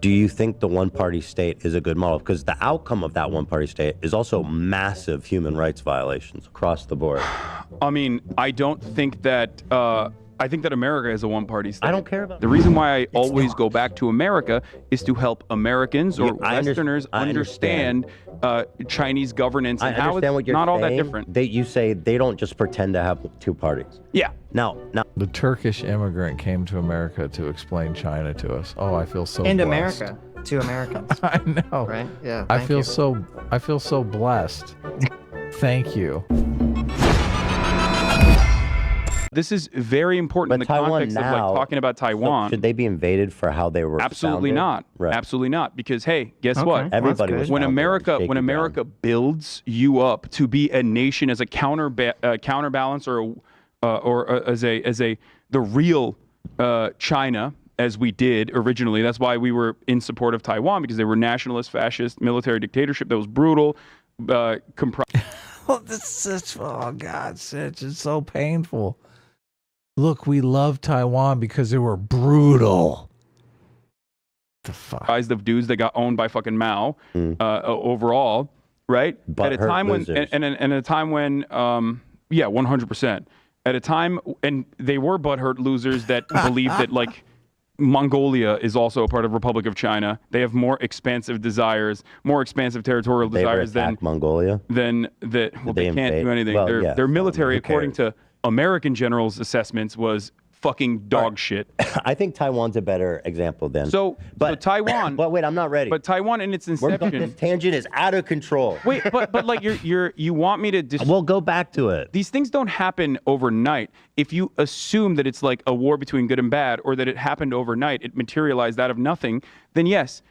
Do you think the one-party state is a good model? Because the outcome of that one-party state is also massive human rights violations across the board. I mean, I don't think that. I think that America is a one-party state. I don't care about the reason why I always go back to America is to help Americans or I Westerners understand Chinese governance and how it's what you're not all that saying. different. You say they don't just pretend to have two parties. Yeah. Now, The Turkish immigrant came to America to explain China to us. Oh, I feel so And blessed. America to Americans. I know. Right? Yeah. I thank feel you. I feel so blessed. Thank you. This is very important in the Taiwan context of like now- talking about Taiwan. should they be invaded for how they were Absolutely founded? not. Right. Absolutely not. Because hey, guess Okay. what? Everybody Well, was that's When founded on America shaky America ground. builds you up to be a nation as a counterbalance or as the real China as we did originally. That's why we were in support of Taiwan, because they were nationalist, fascist, military dictatorship that was brutal. Oh, oh God, Sitch, it's so painful. Look, we love Taiwan because they were brutal. The fuck? Comprised of dudes that got owned by fucking Mao overall, right? At a Butthurt time when, losers. and at a time when, yeah, 100%. At a time, and they were butthurt losers that believed that like Mongolia is also a part of Republic of China. They have more expansive desires, more expansive territorial They ever desires than attacked Mongolia. that. Well, they they can't invade? do anything. Well, yeah, their military, who according cares? to American generals' assessments, was fucking dog shit. I think Taiwan's a better example then. So Taiwan. But wait, I'm not ready. But Taiwan in its This inception. tangent is out of control. Wait, but like you want me to? We'll go back to it. These things don't happen overnight. If you assume that it's like a war between good and bad, or that it happened overnight, it materialized out of nothing, then yes,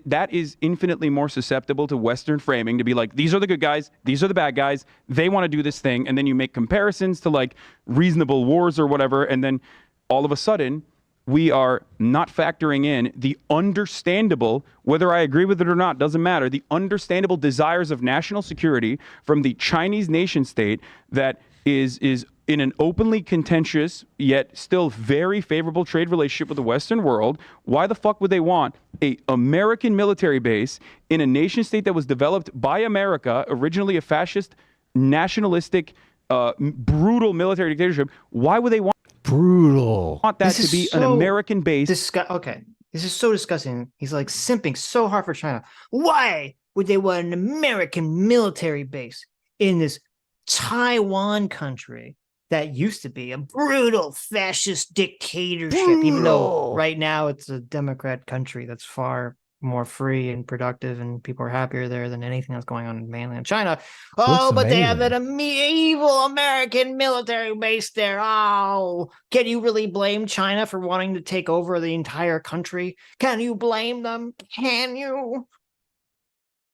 that is infinitely more susceptible to Western framing to be like, these are the good guys, these are the bad guys, they want to do this thing, and then you make comparisons to like reasonable wars or whatever, and then all of a sudden, we are not factoring in the understandable, whether I agree with it or not, doesn't matter, the understandable desires of national security from the Chinese nation state that is in an openly contentious yet still very favorable trade relationship with the Western world. Why the fuck would they want a American military base in a nation state that was developed by America, originally a fascist, nationalistic, brutal military dictatorship? Why would they want that This to is be an so American base? Okay, this is so disgusting. He's like simping so hard for China. Why would they want an American military base in this Taiwan country that used to be a brutal fascist dictatorship, even though right now it's a Democrat country that's far more free and productive, and people are happier there than anything that's going on in mainland China. Oh, but they have an evil American military base there. Oh, can you really blame China for wanting to take over the entire country? Can you blame them? Can you?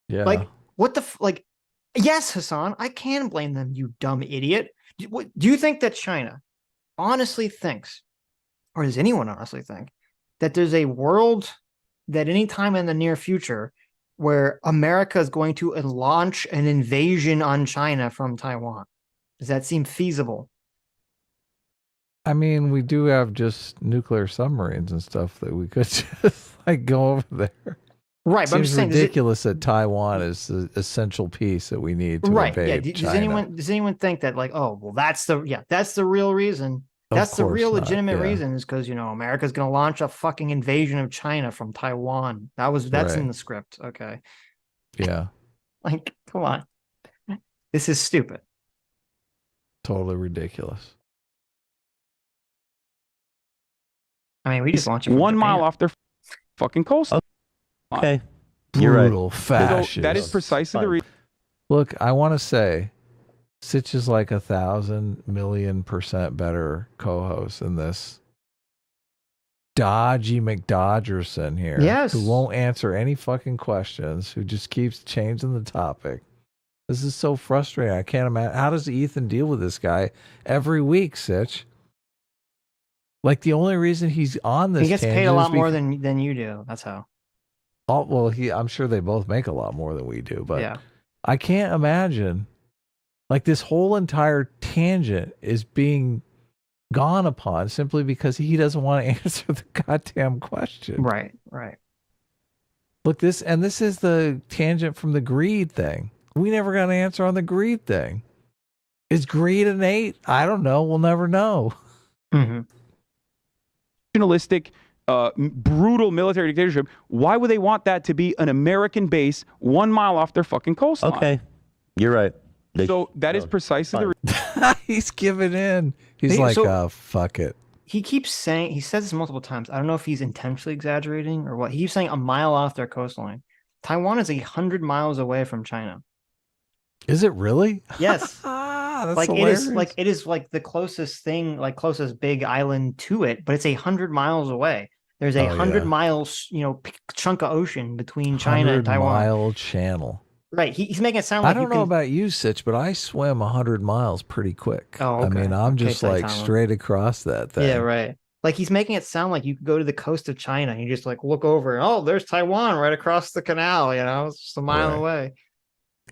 Yeah. Like, what the like? Yes, Hasan, I can blame them, you dumb idiot. Do you think that China honestly thinks, or does anyone honestly think, that there's a world that any time in the near future where America is going to launch an invasion on China from Taiwan? Does that seem feasible? I mean, we do have just nuclear submarines and stuff that we could just like go over there. Right, but I'm just saying, ridiculous that Taiwan is the essential piece that we need to invade Does China. anyone think that like, oh, well, that's the real reason? That's the real legitimate reason, is because, America's going to launch a fucking invasion of China from Taiwan. That's in the script. Okay. Yeah. Like, come on. This is stupid. Totally ridiculous. I mean, we just launched it from 1 mile Japan. off their fucking coast. Okay. You're right. Brutal fascist. So that is precisely the reason. Look, I want to say, Sitch is like 1,000,000,000% better co-host than this dodgy McDodgerson here. Yes. Who won't answer any fucking questions, who just keeps changing the topic. This is so frustrating. I can't imagine. How does Ethan deal with this guy every week, Sitch? Like, the only reason he's on this He gets paid a tangent lot is more than you do. That's how. Oh, well, I'm sure they both make a lot more than we do, but Yeah. I can't imagine, like, this whole entire tangent is being gone upon simply because he doesn't want to answer the goddamn question. Right. Look, this is the tangent from the greed thing. We never got an answer on the greed thing. Is greed innate? I don't know. We'll never know. Mm-hmm. Nationalistic, brutal military dictatorship. Why would they want that to be an American base 1 mile off their fucking coastline? Okay, you're right. So that is precisely the fine. He's giving in. He's Hey, like, so- oh, fuck it. He keeps saying, he says this multiple times. I don't know if he's intentionally exaggerating or what. He keeps saying a mile off their coastline. Taiwan is 100 miles away from China. Is it really? Yes. That's Like hilarious. it is like the closest thing, like closest big island to it, but it's 100 miles away. There's a 100 miles, chunk of ocean between China and Taiwan. 100-mile channel. Right. He's making it sound like I don't know about you, Sitch, but I swim 100 miles pretty quick. Oh, I mean, okay. I'm Okay, just like Saitama. straight across that thing. Yeah, right. Like he's making it sound like you could go to the coast of China and you just like look over and, oh, there's Taiwan right across the canal, it's just a mile Right. away.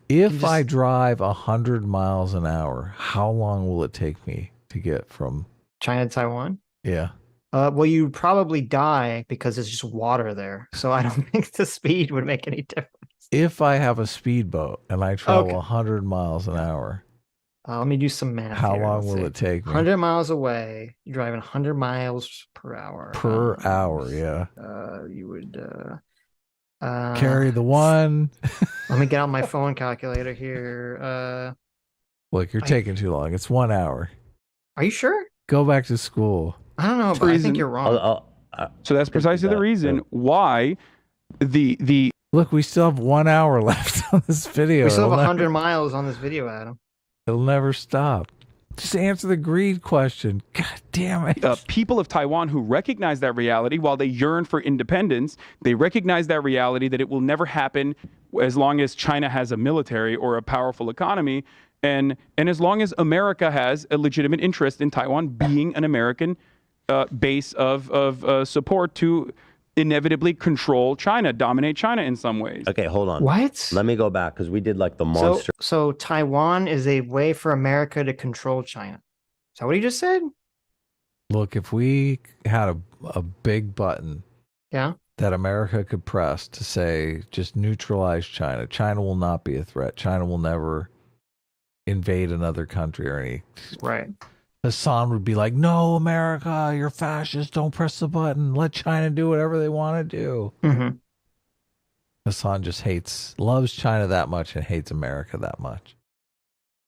If I drive 100 miles an hour, how long will it take me to get from? China to Taiwan? Yeah. Well, you'd probably die because there's just water there. So I don't think the speed would make any difference. If I have a speedboat and I travel Okay. 100 miles an hour, Let me do some math. how here. long Let's will see. it take me? 100 miles away, you're driving 100 miles per hour. Per hour, yeah. You would Carry the one. let me get out my phone calculator here. Look, you're I- taking too long. It's 1 hour. Are you sure? Go back to school. I don't know, but I Reason- think you're wrong. So that's precisely the that, reason but- why the Look, we still have 1 hour left on this video. We still have It'll 100 never- miles on this video, Adam. It'll never stop. Just answer the greed question. God damn it. people of Taiwan who recognize that reality, while they yearn for independence, they recognize that reality that it will never happen as long as China has a military or a powerful economy, and as long as America has a legitimate interest in Taiwan being an American base of support to inevitably control China, dominate China in some ways. Okay, hold on. What? Let me go back because we did like the monster. So Taiwan is a way for America to control China. Is that what he just said? Look, if we had a big button Yeah. that America could press to say, just neutralize China. China will not be a threat. China will never invade another country or any. Right. Hasan would be like, no, America, you're fascist. Don't press the button. Let China do whatever they want to do. Mm-hmm. Hasan just loves China that much and hates America that much.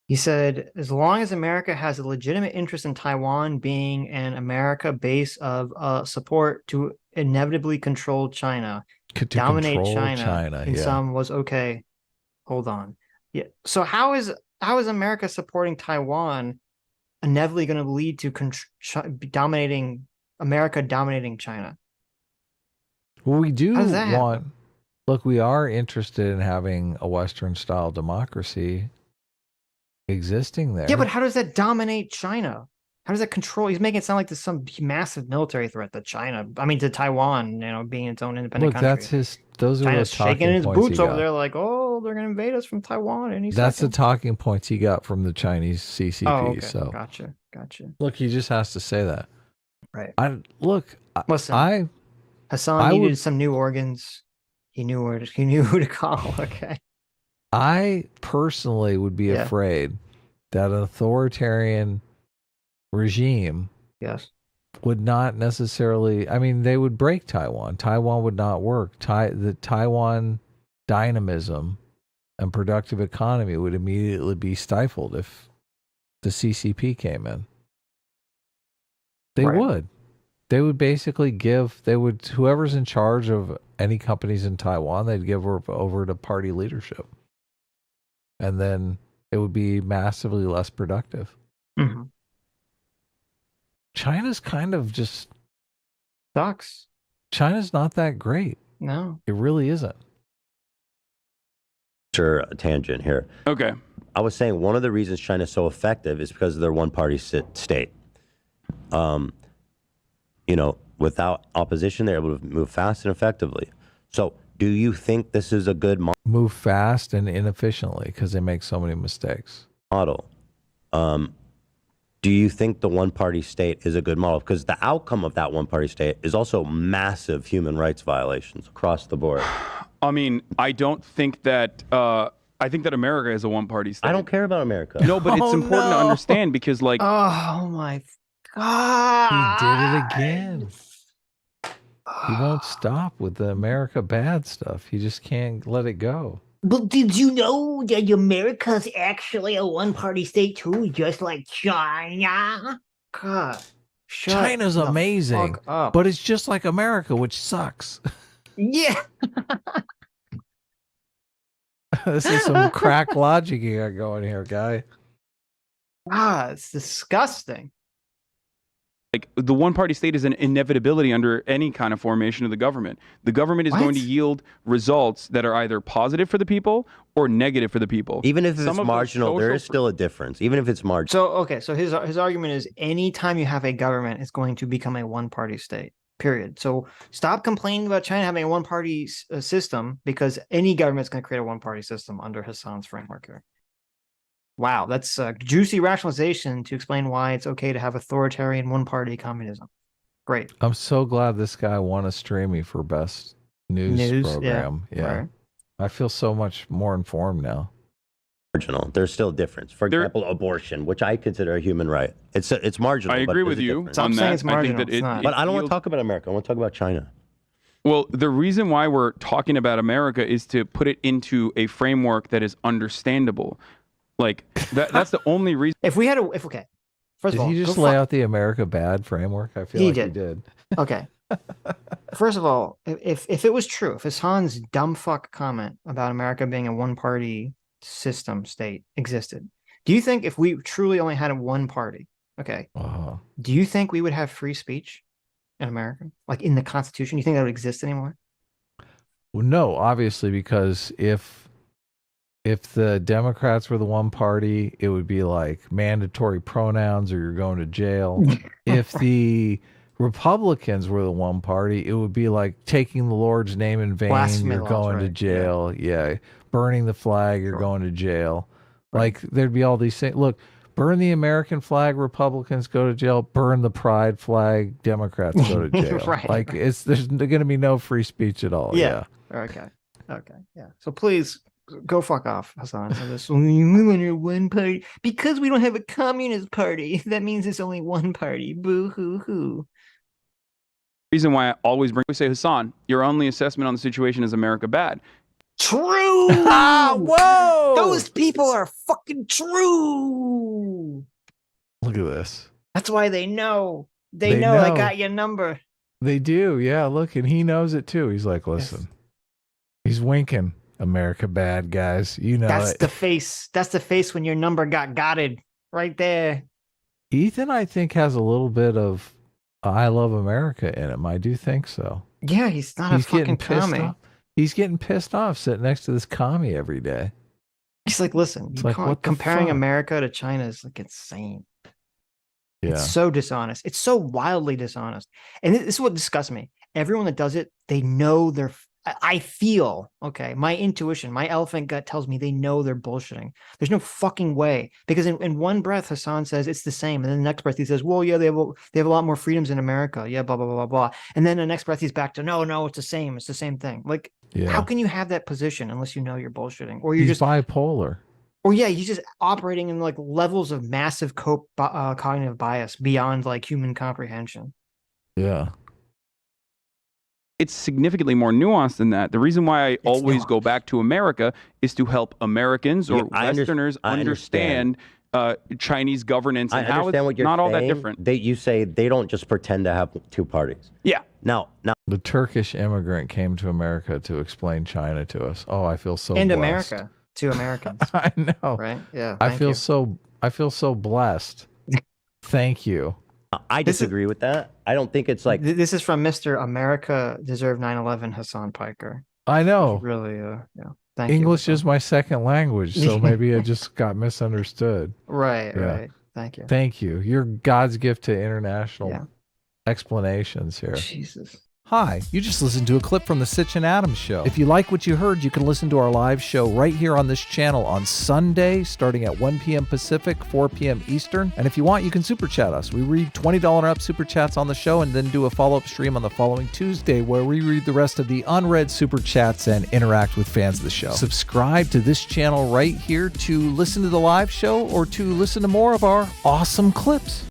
He said, as long as America has a legitimate interest in Taiwan being an America base of support to inevitably control China, To dominate control China, in yeah. some was okay. Hold on. Yeah. So how is America supporting Taiwan inevitably going to lead to America dominating China? Well, we do How does that want. Look, we are interested in having a Western style democracy existing there. Yeah, but how does that dominate China? How does that control? He's making it sound like there's some massive military threat to to Taiwan, being its own independent look, country. those are China's the talking shaking his points boots he over got. there, like, oh, they're gonna invade us from Taiwan any That's the second. talking points he got from the Chinese CCP. Oh, okay. So Gotcha. look, he just has to say that. Right. I Hasan needed some new organs. He knew who to call. Okay. I personally would be Yeah. afraid that an authoritarian regime Yes. would not necessarily. I mean, they would break Taiwan. Taiwan would not work. The Taiwan dynamism and productive economy would immediately be stifled if the CCP came in. They Right. would. They would basically whoever's in charge of any companies in Taiwan, they'd give over to party leadership. And then it would be massively less productive. Mm-hmm. China's kind of just, Sucks. China's not that great. No. It really isn't. Sure, tangent here. Okay. I was saying one of the reasons China's so effective is because of their one-party state. Without opposition, they're able to move fast and effectively. So, do you think this is a good Move fast and inefficiently because they make so many mistakes. model? Do you think the one-party state is a good model? Because the outcome of that one-party state is also massive human rights violations across the board. I mean, I don't think that. I think that America is a one-party state. I don't care about America. No, but it's Oh, important to no. understand because, like, Oh my He god! did it again. He won't stop with the America bad stuff. He just can't let it go. But did you know that America's actually a one-party state too, just like China? God, shut China's the amazing, fuck up. but it's just like America, which sucks. Yeah. This is some crack logic you got going here, guy. Ah, it's disgusting. the one-party state is an inevitability under any kind of formation of the government. The government is going to What? yield results that are either positive for the people or negative for the people. Even if Some it's of those marginal, there social is still a difference. Even if it's marginal. So okay, so his argument is anytime you have a government, it's going to become a one-party state. Period. So stop complaining about China having a one-party system because any government's going to create a one-party system under Hasan's framework here. Wow, that's a juicy rationalization to explain why it's okay to have authoritarian one-party communism. Great. I'm so glad this guy won a Streamy for best news program. Yeah. right. I feel so much more informed now. Marginal. There's still a difference. For example, abortion, which I consider a human right. It's marginal. I agree but with there's a you difference. Stop on saying that. it's I think marginal. that It's not. But I don't want to yields- talk about America. I want to talk about China. Well, the reason why we're talking about America is to put it into a framework that is understandable. Like that's the only reason. If we had a, if okay, first Did of all, he just go lay fuck- out the America bad framework? I feel He like did. he did. Okay. First of all, if it was true, if Hasan's dumb fuck comment about America being a one-party system state existed, do you think if we truly only had a one party, okay, Wow. do you think we would have free speech in America? Like in the Constitution? You think that would exist anymore? Well, no, obviously, because if the Democrats were the one party, it would be like mandatory pronouns or you're going to jail. If the Republicans were the one party, it would be like taking the Lord's name in vain, Blasphemy you're laws, going to right, jail. Yeah. Burning the flag, you're Sure. going to jail. Right. Like there'd be all these things. Look, burn the American flag, Republicans go to jail. Burn the pride flag, Democrats go to jail. Right, Like right. there's going to be no free speech at all. Yeah. Okay. Okay. Yeah. So please go fuck off, Hasan. So this we want a one party because we don't have a communist party. That means it's only one party. Boo hoo hoo. Reason why I always say, Hasan, your only assessment on the situation is America bad. True. Whoa! Those people are fucking true. Look at this. That's why they know. They They know I know. got your number. They do. Yeah, look, and he knows it too. He's like, listen, he's winking. America bad, guys. You know That's it. the face. That's the face when your number got gotted right there. Ethan, I think, has a little bit of I love America in him. I do think so. Yeah, he's not He's a fucking getting pissed commie. off. He's getting pissed off sitting next to this commie every day. He's like, listen, It's you like, can't- what the comparing fuck? America to China is like insane. Yeah. It's so dishonest. It's so wildly dishonest. And this is what disgusts me. Everyone that does it, they know they're. I feel, okay, my intuition, my elephant gut tells me they know they're bullshitting. There's no fucking way. Because in one breath, Hasan says it's the same. And then the next breath, he says, well, yeah, they have a lot more freedoms in America. Yeah, blah, blah, blah, blah, blah. And then the next breath, he's back to, no, it's the same. It's the same thing. Like, Yeah. how can you have that position unless you know you're bullshitting? Or you're He's just bipolar. Or yeah, he's just operating in like levels of massive cognitive bias beyond like human comprehension. Yeah. It's significantly more nuanced than that. The reason why I always go nuanced. back to America is to help Americans or Yeah, Westerners I understand Chinese governance I and how understand it's what you're not all that saying. different. You say they don't just pretend to have two parties. Yeah. Now, The Turkish immigrant came to America to explain China to us. Oh, I feel so And blessed. America to Americans, I know. right? Yeah. I thank feel you. I feel so blessed. Thank you. I This is- disagree with that. I don't think it's like This is from Mr. America Deserved 9/11 Hasan Piker. I know. Really, yeah. Thank you. English Hasan. is my second language, so maybe I just got misunderstood. Right, Yeah. right. Thank you. Thank you. You're God's gift to international Yeah. explanations here. Jesus. Hi, you just listened to a clip from the Sitch and Adams show. If you like what you heard, you can listen to our live show right here on this channel on Sunday, starting at 1 p.m. Pacific, 4 p.m. Eastern. And if you want, you can super chat us. We read $20 and up super chats on the show and then do a follow-up stream on the following Tuesday where we read the rest of the unread super chats and interact with fans of the show. Subscribe to this channel right here to listen to the live show or to listen to more of our awesome clips.